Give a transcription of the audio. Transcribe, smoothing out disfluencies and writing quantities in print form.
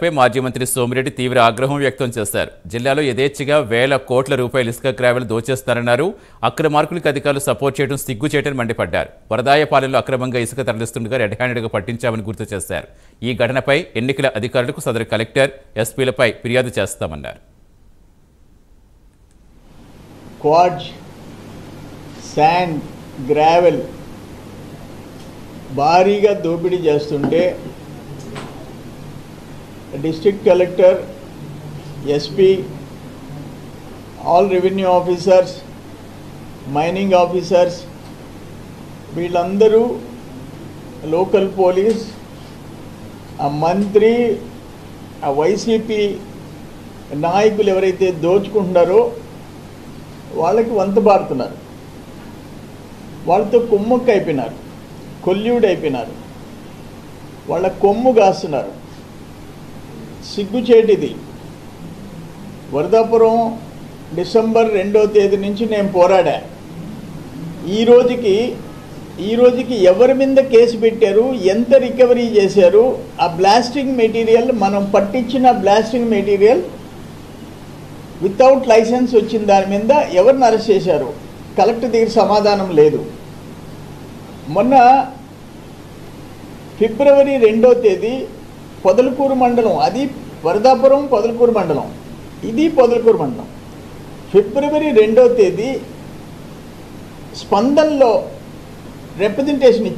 పై మాజీ మంత్రి సోమిరెడ్డి తీవ్ర ఆగ్రహం వ్యక్తం చేశారు. జిల్లాలో యథేచ్ఛగా వేల కోట్ల రూపాయల ఇసుక గ్రావెల్ దోచేస్తారన్నారు. అక్రమార్కులకు అధికారులు సపోర్ట్ చేయడం సిగ్గు చేయడం మండిపడ్డారు. వరదాయపాలెంలో అక్రమంగా ఇసుక తరలిస్తుండగా రెడ్ హ్యాండెడ్గా పట్టించామని గుర్తు చేశారు. ఈ ఘటనపై ఎన్నికల అధికారులకు సదరు కలెక్టర్, ఎస్పీలపై ఫిర్యాదు చేస్తామన్నారు. క్వాడ్జ్, శాండ్, గ్రావెల్ భారీగా దోపిడీ చేస్తుంటే district collector, SP, all revenue officers, mining officers వీళ్ళందరూ, లోకల్ పోలీస్, ఆ మంత్రి, ఆ వైసీపీ నాయకులు ఎవరైతే దోచుకుంటున్నారో వాళ్ళకి వంతబారుతున్నారు. వాళ్ళతో కొమ్ముక్కు అయిపోయినారు, కొల్యూడ్ అయిపోయినారు, వాళ్ళ కొమ్ము కాస్తున్నారు. సిగ్గుచేటిది. వరదాపురం డిసెంబర్ 2వ తేదీ నుంచి నేను పోరాడా. ఈ రోజుకి ఎవరి మీద కేసు పెట్టారు, ఎంత రికవరీ చేశారు, ఆ బ్లాస్టింగ్ మెటీరియల్, మనం పట్టించిన బ్లాస్టింగ్ మెటీరియల్ వితౌట్ లైసెన్స్ వచ్చిన దాని మీద ఎవరిని అరెస్ట్ చేశారు, కలెక్టర్ దగ్గర సమాధానం లేదు. మొన్న ఫిబ్రవరి 2వ తేదీ పొదలకూరు మండలం, అది వరదాపురం పొదలకూరు మండలం, ఇది పొదలకూరు మండలం, ఫిబ్రవరి 2వ తేదీ స్పందనలో రిప్రజెంటేషన్